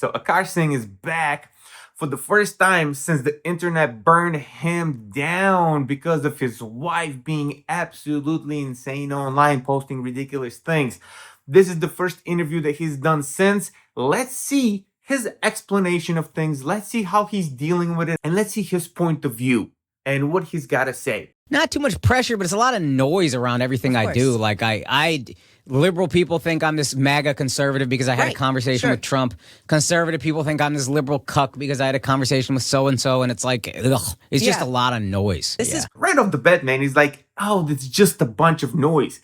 So Akaash Singh is back for the first time since the internet burned him down because of his wife being absolutely insane online, posting ridiculous things. This is the first interview that he's done since. Let's see his explanation of things. Let's see how he's dealing with it. And let's see his point of view and what he's got to say. Not too much pressure, but it's a lot of noise around everything I do. Like I liberal people think I'm this MAGA conservative because I had a conversation with Trump. Conservative people think I'm this liberal cuck because I had a conversation with so-and-so. And it's like, it's just a lot of noise. This is right off the bat, man. He's like, oh, it's just a bunch of noise.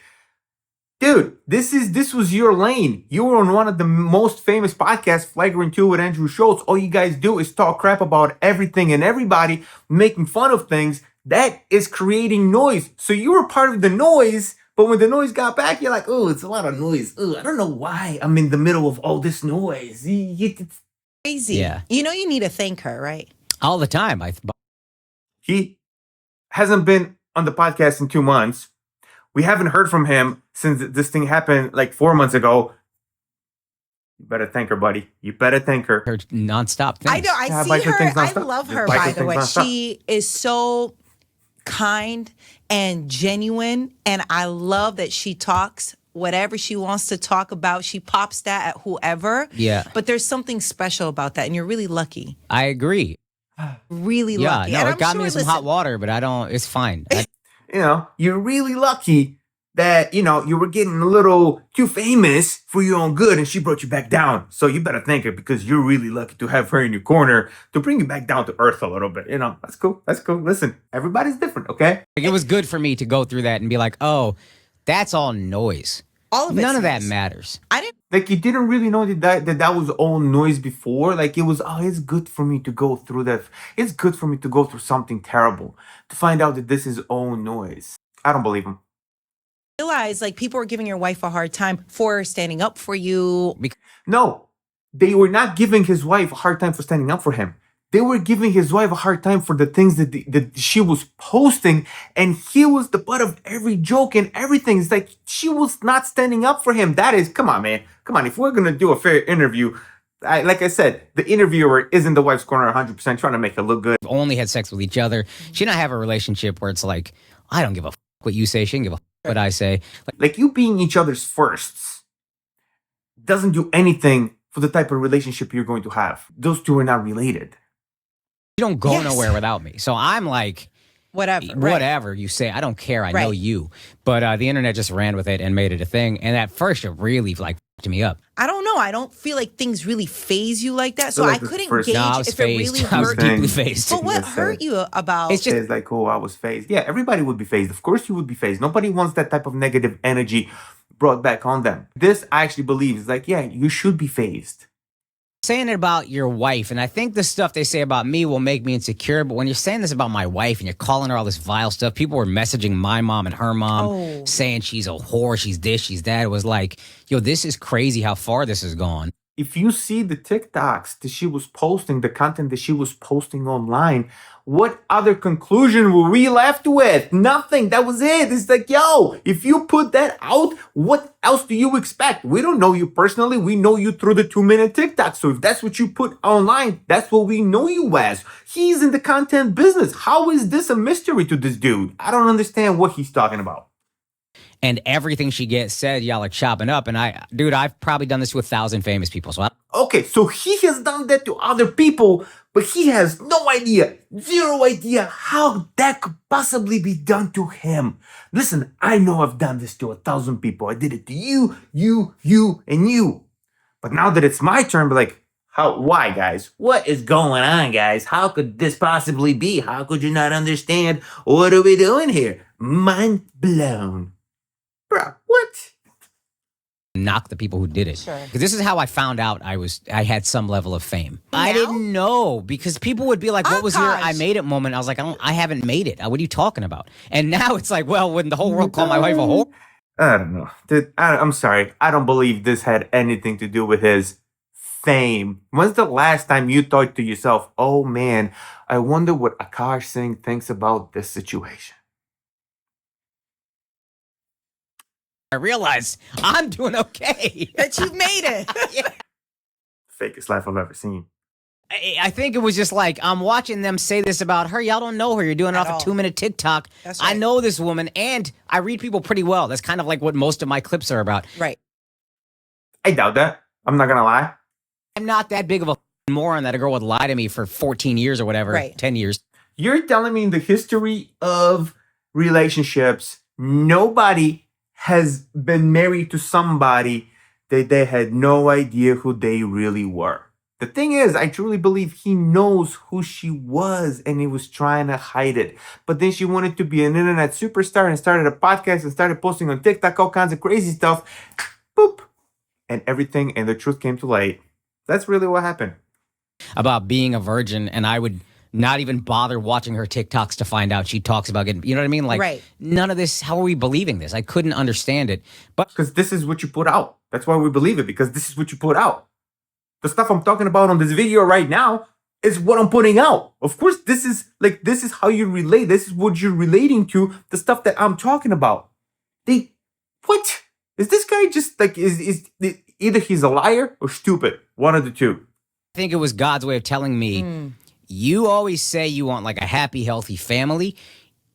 Dude, this was your lane. You were on one of the most famous podcasts, Flagrant 2 with Andrew Schultz. All you guys do is talk crap about everything and everybody, making fun of things. That is creating noise. So you were part of the noise, but when the noise got back, you're like, oh, it's a lot of noise. Oh, I don't know why I'm in the middle of all this noise. It's crazy. Yeah. You know you need to thank her, right? All the time. He hasn't been on the podcast in 2 months. We haven't heard from him since this thing happened like 4 months ago. You better thank her, buddy. You better thank her. Her nonstop things. I know. I see her. I love her, by the way. She is so kind and genuine. And I love that she talks whatever she wants to talk about. She pops that at whoever. Yeah. But there's something special about that. And you're really lucky. I agree. Really lucky. Yeah, no, it got me some hot water, but it's fine. You're really lucky that, you were getting a little too famous for your own good and she brought you back down. So you better thank her because you're really lucky to have her in your corner to bring you back down to earth a little bit. That's cool. That's cool. Listen, everybody's different, okay? Like, it was good for me to go through that and be like, oh, that's all noise. All of None of that matters. I didn't. Like, you didn't really know that was all noise before. Like, it was, it's good for me to go through that. It's good for me to go through something terrible to find out that this is all noise. I don't believe him. Realize like people were giving your wife a hard time for standing up for you. No, they were not giving his wife a hard time for standing up for him. They were giving his wife a hard time for the things that she was posting, and he was the butt of every joke and everything. It's like she was not standing up for him. That is, come on, man. Come on. If we're going to do a fair interview, like I said, the interviewer is in the wife's corner 100% trying to make her look good. Only had sex with each other. She and I have a relationship where it's like, I don't give a what you say. She can give a what I say. Like you being each other's firsts doesn't do anything for the type of relationship you're going to have. Those two are not related. You don't go nowhere without me. So I'm like, whatever you say, I don't care. I know you. But the internet just ran with it and made it a thing. And at first, it really fucked me up. I don't know. I don't feel like things really phase you like that. So I couldn't gauge if it really hurt you. I was deeply phased. But what hurt you about it's like, oh, I was phased. Yeah, everybody would be phased. Of course you would be phased. Nobody wants that type of negative energy brought back on them. This, I actually believe, is like, yeah, you should be phased. Saying it about your wife, and I think the stuff they say about me will make me insecure, but when you're saying this about my wife and you're calling her all this vile stuff, people were messaging my mom and her mom saying she's a whore, she's this, she's that. It was like, yo, this is crazy how far this has gone. If you see the TikToks that she was posting, the content that she was posting online, what other conclusion were we left with? Nothing. That was it. It's like, yo, if you put that out, what else do you expect? We don't know you personally. We know you through the 2-minute TikTok. So if that's what you put online, that's what we know you as. He's in the content business. How is this a mystery to this dude? I don't understand what he's talking about. And everything she gets said, y'all are chopping up. And I've probably done this to 1,000 famous people. So okay, so he has done that to other people, but he has no idea, zero idea how that could possibly be done to him. Listen, I know I've done this to 1,000 people. I did it to you, and you. But now that it's my turn, be like, why, guys? What is going on, guys? How could this possibly be? How could you not understand? What are we doing here? Mind blown. Bro, what? Knock the people who did it. Sure. Because this is how I found out I had some level of fame. Now? I didn't know because people would be like, what was your I made it moment? I was like, I haven't made it. What are you talking about? And now it's like, well, wouldn't the whole world call my wife a whore? I don't know. Dude, I'm sorry. I don't believe this had anything to do with his fame. When's the last time you thought to yourself, oh man, I wonder what Akaash Singh thinks about this situation? I realized I'm doing okay. That you made it. Yeah. fakest life I've ever seen. I think it was just like, I'm watching them say this about her. Y'all don't know her. You're doing it off a 2-minute TikTok. That's right. I know this woman, and I read people pretty well. That's kind of like what most of my clips are about. Right. I doubt that. I'm not gonna lie. I'm not that big of a moron that a girl would lie to me for 14 years or whatever, Right. 10 years. You're telling me in the history of relationships, nobody has been married to somebody that they had no idea who they really were. The thing is, I truly believe he knows who she was and he was trying to hide it. But then she wanted to be an internet superstar and started a podcast and started posting on TikTok, all kinds of crazy stuff. Boop. And everything and the truth came to light. That's really what happened. About being a virgin, and I would not even bother watching her TikToks to find out she talks about getting, you know what I mean? Like, Right. None of this, how are we believing this? I couldn't understand it. But Because this is what you put out. That's why we believe it, because this is what you put out. The stuff I'm talking about on this video right now is what I'm putting out. Of course, this is how you relate. This is what you're relating to, the stuff that I'm talking about. What? Is this guy just like, is either he's a liar or stupid? One of the two. I think it was God's way of telling me, you always say you want like a happy, healthy family.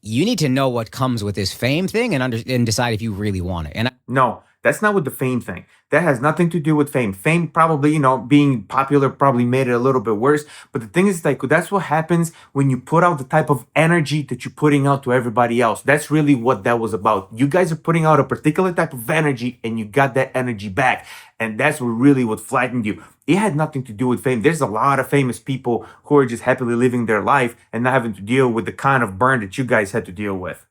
You need to know what comes with this fame thing and decide if you really want it. And No, that's not with the fame thing. That has nothing to do with fame. Fame probably, being popular probably made it a little bit worse. But the thing is, like, that's what happens when you put out the type of energy that you're putting out to everybody else. That's really what that was about. You guys are putting out a particular type of energy and you got that energy back. And that's what flattened you. It had nothing to do with fame. There's a lot of famous people who are just happily living their life and not having to deal with the kind of burn that you guys had to deal with.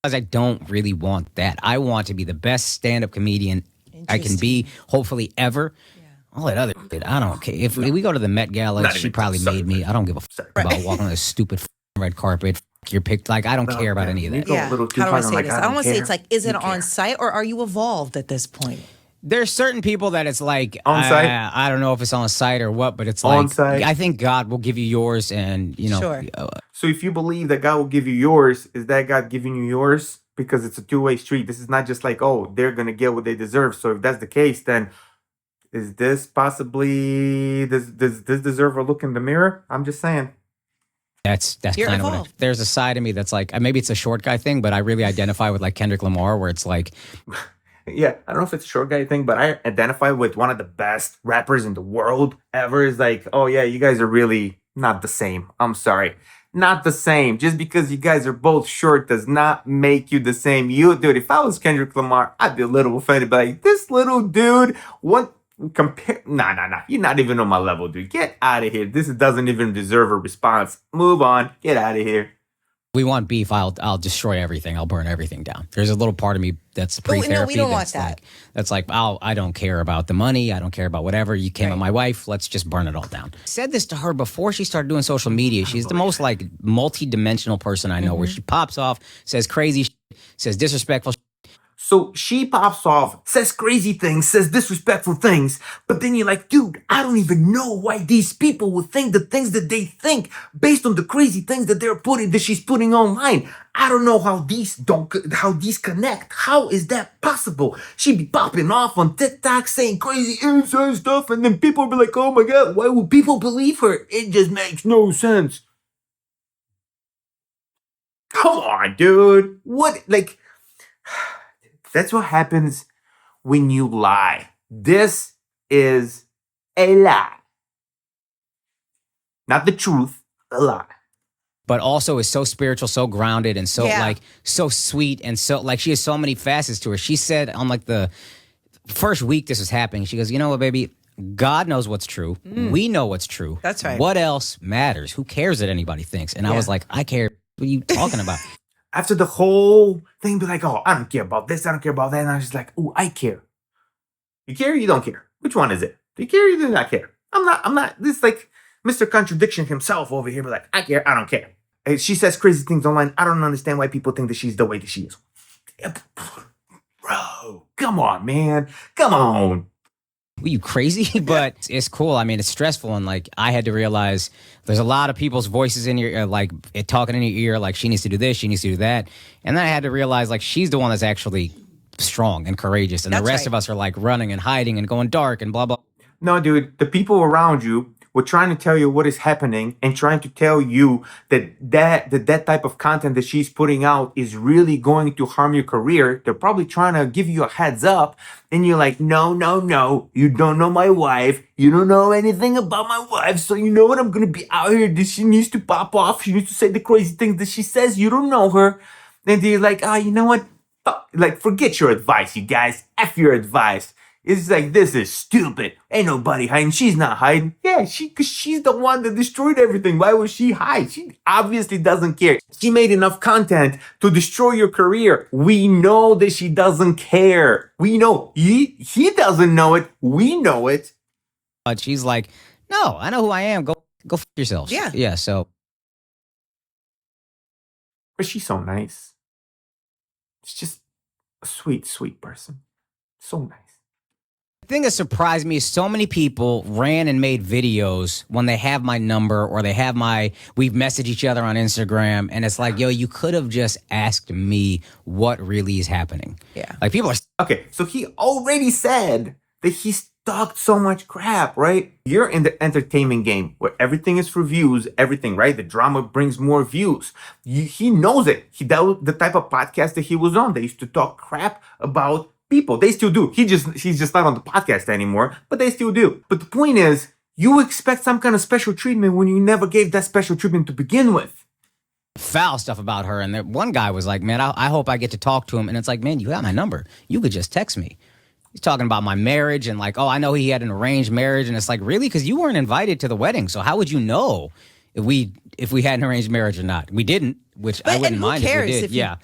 I don't really want that. I want to be the best stand-up comedian I can be, hopefully ever. Yeah. All that other shit, I don't care. If we go to the Met Gala, she probably made me. I don't give a fuck about walking on this stupid red carpet. You're picked. Like, I don't care about any of that. Yeah. How do I say this? I don't want to say it's like, is it on site or are you evolved at this point? There's certain people that it's like, on site. I don't know if it's on site or what, but it's on like, site. I think God will give you yours, and Sure. So if you believe that God will give you yours, is that God giving you yours? Because it's a two-way street. This is not just like, oh, they're gonna get what they deserve. So if that's the case, then is this possibly does this deserve a look in the mirror? I'm just saying. That's You're kind of evolved. there's a side of me that's like, maybe it's a short guy thing, but I really identify with like Kendrick Lamar, where it's like, Yeah, I don't know if it's a short guy thing, but I identify with one of the best rappers in the world ever. Is like, oh yeah, you guys are really not the same. I'm sorry. Not the same. Just because you guys are both short does not make you the same. Dude, if I was Kendrick Lamar, I'd be a little offended. But like, this little dude, what compare? Nah. You're not even on my level, dude. Get out of here. This doesn't even deserve a response. Move on. Get out of here. we want beef, I'll destroy everything. I'll burn everything down. There's a little part of me that's pre-therapy. No, we don't want that's that. like, that's like, I don't care about the money. I don't care about whatever. You came at my wife. Let's just burn it all down. I said this to her before she started doing social media. She's the most like multi-dimensional person I know, where she pops off, says crazy shit, says disrespectful shit. So she pops off, says crazy things, says disrespectful things, but then you're like, dude, I don't even know why these people would think the things that they think based on the crazy things that she's putting online. I don't know how these connect. How is that possible? She be popping off on TikTok saying crazy inside stuff, and then people be like, oh my God, why would people believe her? It just makes no sense. Come on, dude. What, like... That's what happens when you lie. This is a lie. Not the truth, a lie. But also is so spiritual, so grounded, and so like so sweet, and so like she has so many facets to her. She said on like the first week this was happening, she goes, you know what, baby? God knows what's true. We know what's true. That's right. What else matters? Who cares what anybody thinks? And I was like, I care. What are you talking about? After the whole thing, be like, oh, I don't care about this, I don't care about that. And I was just like, oh, I care. You care or you don't care? Which one is it? Do you care or you do not care? I'm not, this is like Mr. Contradiction himself over here, be like, I care, I don't care. And she says crazy things online. I don't understand why people think that she's the way that she is. Bro, come on, man. Come on. Were you crazy? But it's cool. I mean, it's stressful. And like, I had to realize there's a lot of people's voices in your ear, like talking in your ear, like she needs to do this, she needs to do that. And then I had to realize like, she's the one that's actually strong and courageous. And the rest of us are like running and hiding and going dark and blah, blah. No, dude, the people around you were trying to tell you what is happening and trying to tell you that type of content that she's putting out is really going to harm your career. They're probably trying to give you a heads up, and you're like, no, no, no, you don't know my wife. You don't know anything about my wife, so you know what? I'm gonna be out here. She needs to pop off. She needs to say the crazy things that she says. You don't know her. And they're like, you know what? Like, forget your advice, you guys. F your advice. It's like, this is stupid. Ain't nobody hiding. She's not hiding. Yeah, because she's the one that destroyed everything. Why would she hide? She obviously doesn't care. She made enough content to destroy your career. We know that she doesn't care. We know. He doesn't know it. We know it. But she's like, no, I know who I am. Go f yourselves. Yeah. Yeah, so. But she's so nice. She's just a sweet, sweet person. So nice. The thing that surprised me is so many people ran and made videos when they have my number or they have we've messaged each other on Instagram, and it's like, yo, you could have just asked me what really is happening. Yeah. Like, people are. Okay, so he already said that he's talked so much crap, right? You're in the entertainment game where everything is for views, everything, right? The drama brings more views. He knows it. That was the type of podcast that he was on. They used to talk crap about people. They still do. He's just not on the podcast anymore, but they still do. But the point is, you expect some kind of special treatment when you never gave that special treatment to begin with. Foul stuff about her, and one guy was like, man, I hope I get to talk to him. And it's like, man, you got my number. You could just text me. He's talking about my marriage and like, oh, I know he had an arranged marriage. And it's like, really? Because you weren't invited to the wedding. So how would you know if we had an arranged marriage or not? We didn't, which I wouldn't mind if we did. Yeah.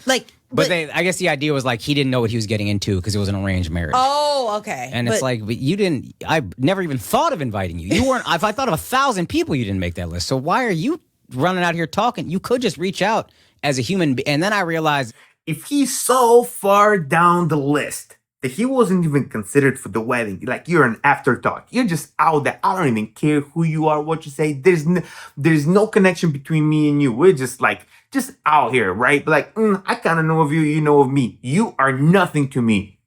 But I guess the idea was like he didn't know what he was getting into because it was an arranged marriage. Oh, okay. And it's like, but you didn't, I never even thought of inviting you. You weren't, if I thought of 1,000 people, you didn't make that list. So why are you running out here talking? You could just reach out as a human. And then I realized, if he's so far down the list that he wasn't even considered for the wedding, like, you're an afterthought. You're just out there. I don't even care who you are, what you say. There's no connection between me and you. We're just out here, right? Like, I kind of know of you, you know of me. You are nothing to me.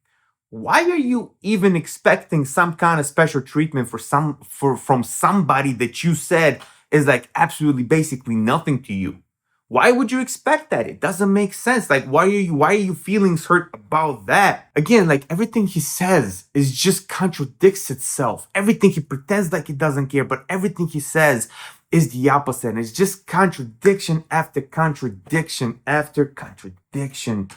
Why are you even expecting some kind of special treatment from somebody that you said is like absolutely basically nothing to you? Why would you expect that? It doesn't make sense. Like, why are you feeling hurt about that? Again, like, everything he says is just contradicts itself. Everything he pretends like he doesn't care, but everything he says is the opposite. And it's just contradiction after contradiction after contradiction.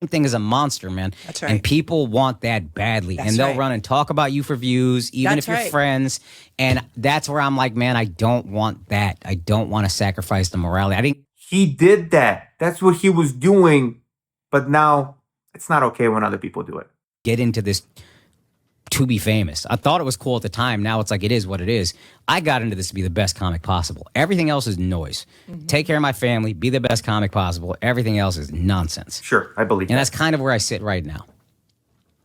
Thing is a monster, man. That's right. And people want that badly. That's and they'll right. run and talk about you for views, even That's if you're right. friends. And that's where I'm like, man, I don't want that. I don't want to sacrifice the morality. He did that. That's what he was doing. But now it's not okay when other people do it. Get into this to be famous. I thought it was cool at the time. Now it's like, it is what it is. I got into this to be the best comic possible. Everything else is noise. Mm-hmm. Take care of my family, be the best comic possible. Everything else is nonsense. Sure, I believe And that's kind of where I sit right now.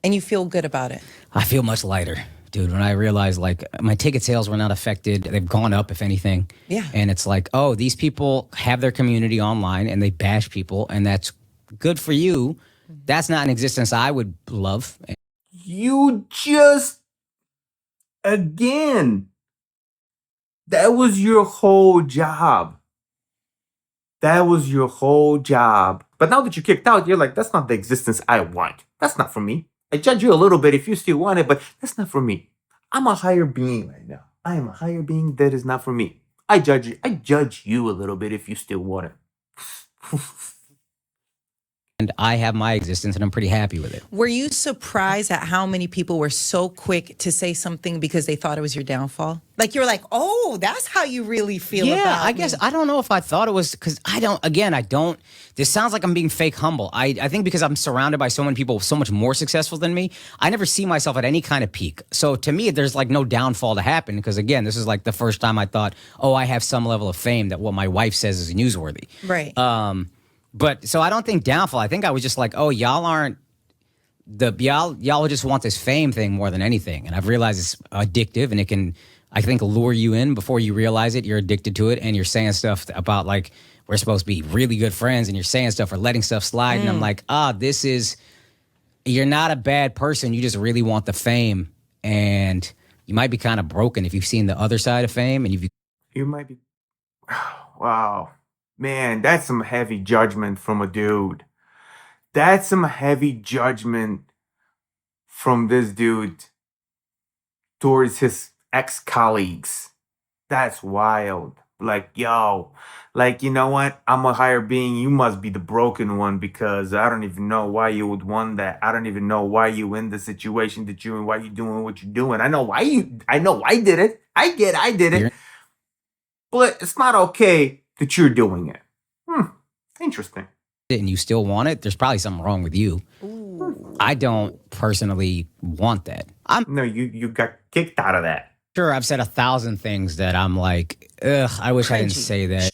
And you feel good about it? I feel much lighter. Dude, when I realized, like, my ticket sales were not affected. They've gone up, if anything. Yeah. And it's like, oh, these people have their community online and they bash people, and that's good for you. That's not an existence I would love. You just, again, that was your whole job. That was your whole job. But now that you're kicked out, you're like, that's not the existence I want. That's not for me. I judge you a little bit if you still want it, but that's not for me. I'm a higher being right now. I am a higher being. That is not for me. I judge you a little bit if you still want it. And I have my existence, and I'm pretty happy with it. Were you surprised at how many people were so quick to say something because they thought it was your downfall? Like, you're like, oh, that's how you really feel about Yeah, I me. guess, I don't know if I thought it was, because I don't, this sounds like I'm being fake humble. I think because I'm surrounded by so many people so much more successful than me, I never see myself at any kind of peak. So to me, there's like no downfall to happen, because again, this is like the first time I thought, oh, I have some level of fame that what my wife says is newsworthy. Right. But so I don't think downfall. I think I was just like, oh, y'all just want this fame thing more than anything. And I've realized it's addictive, and it can, I think, lure you in before you realize it. You're addicted to it, and you're saying stuff about like, we're supposed to be really good friends, and you're saying stuff or letting stuff slide. And I'm like, you're not a bad person. You just really want the fame, and You might be kind of broken if you've seen the other side of fame and You might be. Wow. Man, that's some heavy judgment from a dude. That's some heavy judgment from this dude towards his ex-colleagues. That's wild. Like, yo, like, you know what? I'm a higher being. You must be the broken one because I don't even know why you would want that. I don't even know why you in the situation that you're in, why you doing what you're doing. I know I did it. I did it. But it's not okay that you're doing it. Interesting. and you still want it, there's probably something wrong with you. Ooh. I don't personally want that. No, you got kicked out of that. Sure, I've said 1,000 things that I'm like, ugh, I wish I didn't say that.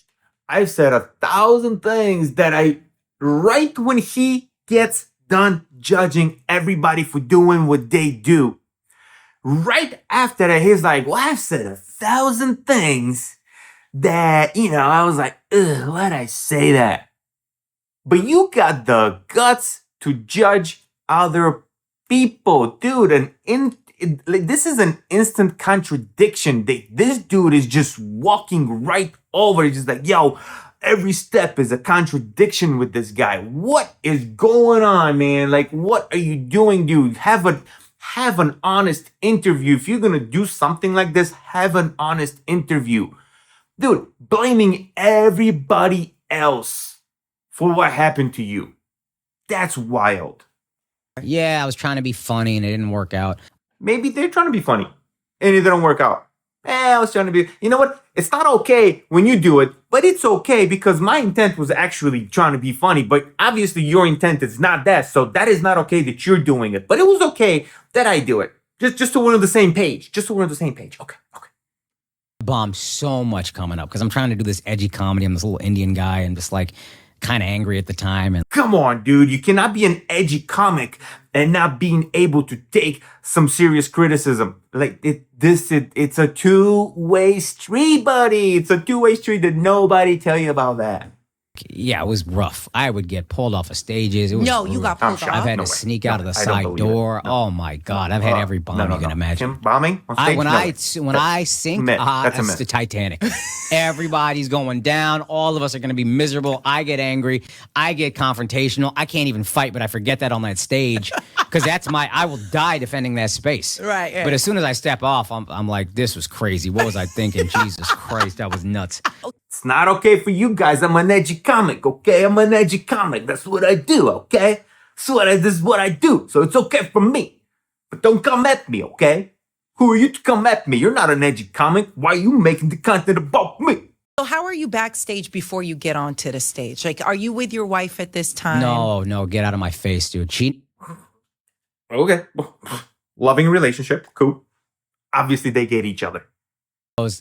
I've said 1,000 things that right when he gets done judging everybody for doing what they do, right after that, he's like, well, I've said 1,000 things that, I was like, ugh, why'd I say that? But you got the guts to judge other people, dude. This is an instant contradiction. This dude is just walking right over. He's just like, yo, every step is a contradiction with this guy. What is going on, man? Like, what are you doing, dude? Have an honest interview. If you're gonna do something like this, have an honest interview. Dude, blaming everybody else for what happened to you. That's wild. Yeah, I was trying to be funny and it didn't work out. Maybe they're trying to be funny and it didn't work out. I was trying to be, you know what? It's not okay when you do it, but it's okay because my intent was actually trying to be funny. But obviously your intent is not that. So that is not okay that you're doing it. But it was okay that I do it. Just so we're on the same page. Okay. Bombed so much coming up because I'm trying to do this edgy comedy. I'm this little Indian guy and just like kind of angry at the time. And come on, dude. You cannot be an edgy comic and not being able to take some serious criticism. Like it's a two-way street, buddy. It's a two-way street that nobody tell you about that. Yeah, it was rough. I would get pulled off of stages. It was No, you got pulled off. I've had to sneak out of the side door. Oh my God, I've had every bomb you can imagine. Him bombing on stage? When I sink, it's the Titanic. Everybody's going down. All of us are going to be miserable. I get angry. I get confrontational. I can't even fight, but I forget that on that stage because I will die defending that space. Right. But as soon as I step off, I'm like, this was crazy. What was I thinking? Jesus Christ, that was nuts. It's not okay for you guys. I'm an edgy comic, okay? I'm an edgy comic. That's what I do, okay? This is what I do. So it's okay for me. But don't come at me, okay? Who are you to come at me? You're not an edgy comic. Why are you making the content about me? So how are you backstage before you get onto the stage? Like, are you with your wife at this time? No, get out of my face, dude. Okay. Loving relationship. Cool. Obviously, they get each other.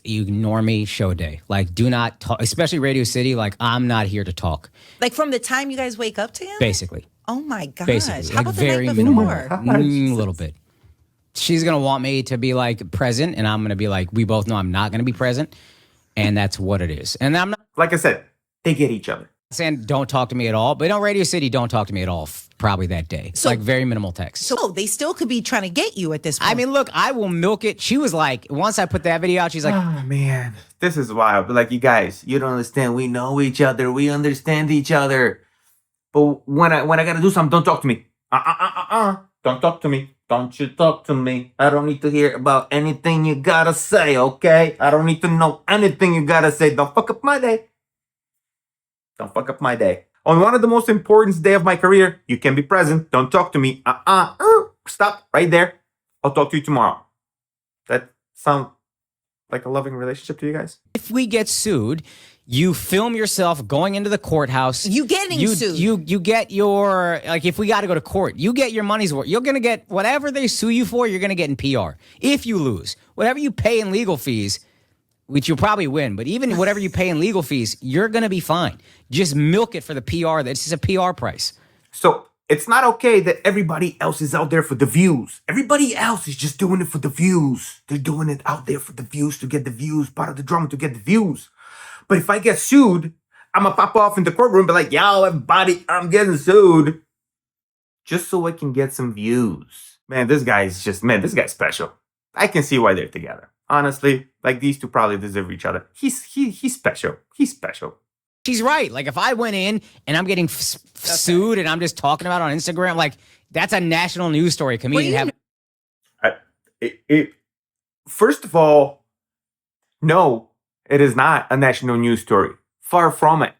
You ignore me, show day. Like, do not talk, especially Radio City. Like, I'm not here to talk. Like, from the time you guys wake up to him? Basically. Oh, my gosh. Basically. How Like, about very the night minimal. before? A little bit. She's going to want me to be, like, present, and I'm going to be like, we both know I'm not going to be present, and that's what it is. And I'm not like I said, they get each other. saying don't talk to me at all, but on Radio City, don't talk to me at all, probably that day. So- like, very minimal text. So they still could be trying to get you at this point. I mean, look, I will milk it. She was like, once I put that video out, she's like, Oh, man. This is wild. But like, you guys, you don't understand. We know each other. We understand each other. But when I gotta do something, don't talk to me. Don't talk to me. Don't you talk to me. I don't need to hear about anything you gotta say, okay? I don't need to know anything you gotta say. Don't fuck up my day. Don't fuck up my day. On one of the most important days of my career, you can be present. Don't talk to me. Stop right there. I'll talk to you tomorrow. That sound like a loving relationship to you guys? if we get sued, you film yourself going into the courthouse. You getting sued. You get your, like, if we got to go to court, you get your money's worth. You're going to get whatever they sue you for, you're going to get in PR. If you lose, whatever you pay in legal fees, which you'll probably win, but even whatever you pay in legal fees, you're going to be fine. Just milk it for the PR. That's just a PR price. So it's not okay that everybody else is out there for the views. Everybody else is just doing it for the views. They're doing it out there for the views, to get the views, part of the drama to get the views. But if I get sued, I'm going to pop off in the courtroom and be like, yo, everybody, I'm getting sued. Just so I can get some views. Man, this guy's special. I can see why they're together. Honestly, like these two probably deserve each other. He's special. He's special. She's right. Like if I went in and I'm getting sued and I'm just talking about it on Instagram, like that's a national news story. Comedian First of all, no, it is not a national news story. Far from it.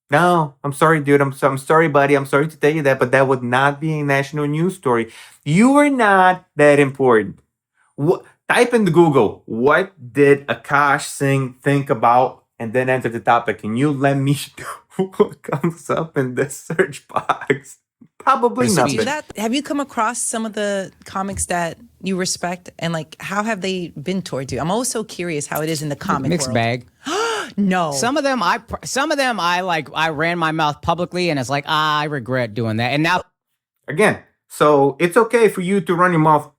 No, I'm sorry, dude. I'm sorry, buddy. I'm sorry to tell you that, but that would not be a national news story. You are not that important. Type into Google, what did Akaash Singh think about, and then enter the topic. And you let me know what comes up in this search box. Probably nothing. Have you come across some of the comics that you respect, and like how have they been towards you? I'm also curious how it is in the comic mixed world. bag. No, some of them I ran my mouth publicly, and it's like I regret doing that. And now, again, so it's okay for you to run your mouth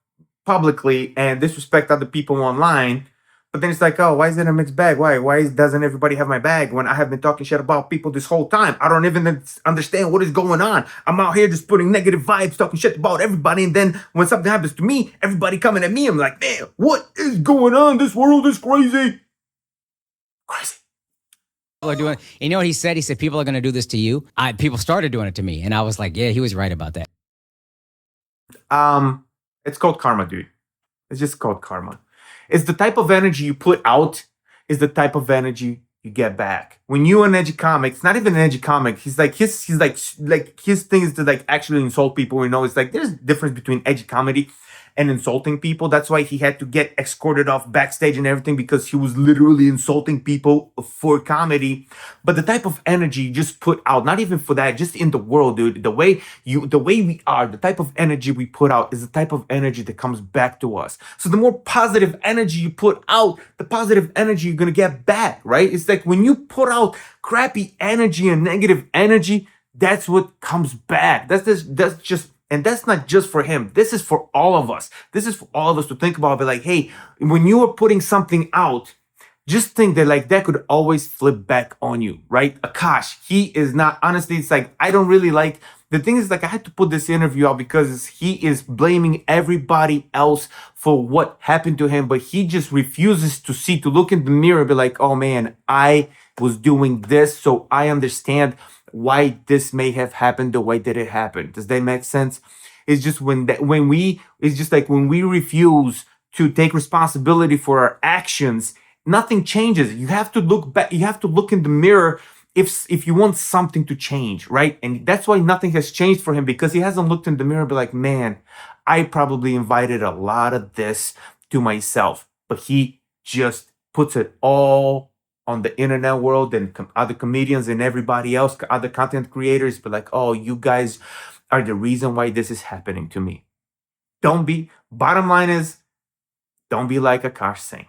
publicly and disrespect other people online. But then it's like, oh, why is it a mixed bag? Why doesn't everybody have my bag when I have been talking shit about people this whole time? I don't even understand what is going on. I'm out here just putting negative vibes, talking shit about everybody. And then when something happens to me, everybody coming at me. I'm like, man, what is going on? This world is crazy. Crazy. People are doing, you know what he said? He said, people are going to do this to you. People started doing it to me. And I was like, yeah, he was right about that. It's called karma, dude. It's just called karma. It's the type of energy you put out is the type of energy you get back. When you're an edgy comic, it's not even an edgy comic. He's like his thing is to like actually insult people. You know, it's like there's a difference between edgy comedy and insulting people. That's why he had to get escorted off backstage and everything, because he was literally insulting people for comedy. But the type of energy you just put out, not even for that, just in the world, dude, the way we are, the type of energy we put out is the type of energy that comes back to us. So the more positive energy you put out, the positive energy you're gonna get back, right? It's like when you put out crappy energy and negative energy, that's what comes back. And that's not just for him. This is for all of us. This is for all of us to think about. Be like, hey, when you are putting something out, just think that like that could always flip back on you, right? Akaash, he is not, honestly, it's like, I don't really like, the thing is like, I had to put this interview out because he is blaming everybody else for what happened to him, but he just refuses to look in the mirror and be like, oh man, I was doing this, so I understand why this may have happened the way that it happened. Does that make sense? It's just when we refuse to take responsibility for our actions, nothing changes. You have to look back. You have to look in the mirror if you want something to change, right? And that's why nothing has changed for him, because he hasn't looked in the mirror and be like, man, I probably invited a lot of this to myself. But he just puts it all on the internet world and other comedians and everybody else, other content creators, but like, oh, you guys are the reason why this is happening to me. Bottom line is, don't be like Akaash Singh.